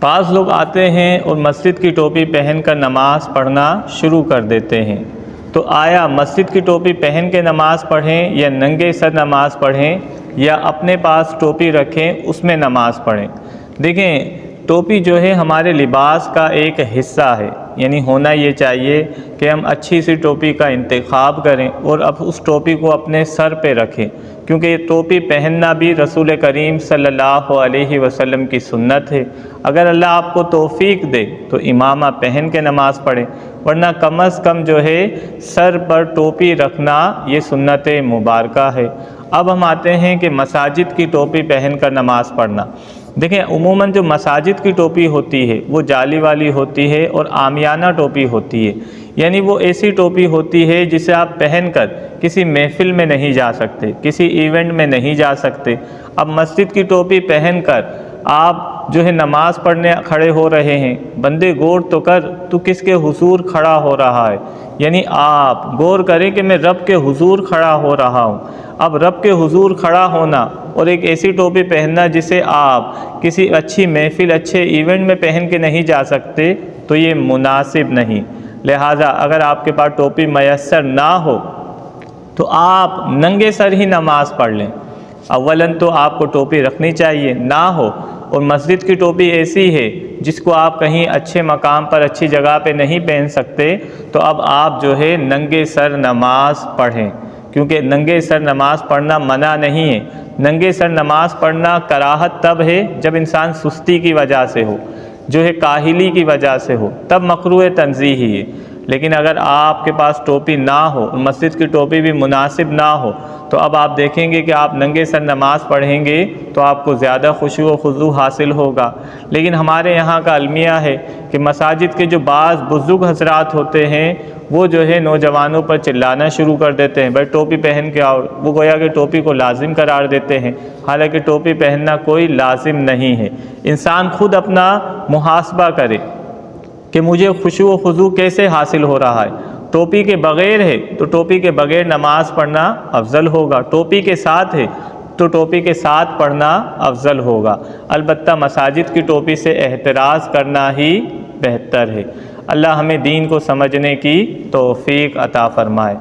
بعض لوگ آتے ہیں اور مسجد کی ٹوپی پہن کر نماز پڑھنا شروع کر دیتے ہیں، تو آیا مسجد کی ٹوپی پہن کے نماز پڑھیں یا ننگے سر نماز پڑھیں یا اپنے پاس ٹوپی رکھیں اس میں نماز پڑھیں؟ دیکھیں، ٹوپی جو ہے ہمارے لباس کا ایک حصہ ہے، یعنی ہونا یہ چاہیے کہ ہم اچھی سی ٹوپی کا انتخاب کریں اور اب اس ٹوپی کو اپنے سر پہ رکھیں، کیونکہ یہ ٹوپی پہننا بھی رسول کریم صلی اللہ علیہ وسلم کی سنت ہے۔ اگر اللہ آپ کو توفیق دے تو امامہ پہن کے نماز پڑھیں، ورنہ کم از کم جو ہے سر پر ٹوپی رکھنا یہ سنت مبارکہ ہے۔ اب ہم آتے ہیں کہ مساجد کی ٹوپی پہن کر نماز پڑھنا۔ دیکھیں، عموماً جو مساجد کی ٹوپی ہوتی ہے وہ جالی والی ہوتی ہے اور عامیانہ ٹوپی ہوتی ہے، یعنی وہ ایسی ٹوپی ہوتی ہے جسے آپ پہن کر کسی محفل میں نہیں جا سکتے، کسی ایونٹ میں نہیں جا سکتے۔ اب مسجد کی ٹوپی پہن کر آپ جو ہے نماز پڑھنے کھڑے ہو رہے ہیں، بندے غور تو کر، تو کس کے حضور کھڑا ہو رہا ہے؟ یعنی آپ غور کریں کہ میں رب کے حضور کھڑا ہو رہا ہوں۔ اب رب کے حضور کھڑا ہونا اور ایک ایسی ٹوپی پہننا جسے آپ کسی اچھی محفل، اچھے ایونٹ میں پہن کے نہیں جا سکتے، تو یہ مناسب نہیں۔ لہٰذا اگر آپ کے پاس ٹوپی میسر نہ ہو تو آپ ننگے سر ہی نماز پڑھ لیں۔ اولاً تو آپ کو ٹوپی رکھنی چاہیے، نہ ہو اور مسجد کی ٹوپی ایسی ہے جس کو آپ کہیں اچھے مقام پر، اچھی جگہ پہ نہیں پہن سکتے، تو اب آپ جو ہے ننگے سر نماز پڑھیں، کیونکہ ننگے سر نماز پڑھنا منع نہیں ہے۔ ننگے سر نماز پڑھنا کراہت تب ہے جب انسان سستی کی وجہ سے ہو، جو ہے کاہلی کی وجہ سے ہو، تب مکروہ تنزیہی ہے۔ لیکن اگر آپ کے پاس ٹوپی نہ ہو اور مسجد کی ٹوپی بھی مناسب نہ ہو، تو اب آپ دیکھیں گے کہ آپ ننگے سر نماز پڑھیں گے تو آپ کو زیادہ خشوع و خضوع حاصل ہوگا۔ لیکن ہمارے یہاں کا المیہ ہے کہ مساجد کے جو بعض بزرگ حضرات ہوتے ہیں وہ جو ہے نوجوانوں پر چلانا شروع کر دیتے ہیں، بھائی ٹوپی پہن کے آؤ، وہ گویا کہ ٹوپی کو لازم قرار دیتے ہیں، حالانکہ ٹوپی پہننا کوئی لازم نہیں ہے۔ انسان خود اپنا محاسبہ کرے کہ مجھے خشوع و خضوع کیسے حاصل ہو رہا ہے۔ ٹوپی کے بغیر ہے تو ٹوپی کے بغیر نماز پڑھنا افضل ہوگا، ٹوپی کے ساتھ ہے تو ٹوپی کے ساتھ پڑھنا افضل ہوگا۔ البتہ مساجد کی ٹوپی سے احتراز کرنا ہی بہتر ہے۔ اللہ ہمیں دین کو سمجھنے کی توفیق عطا فرمائے۔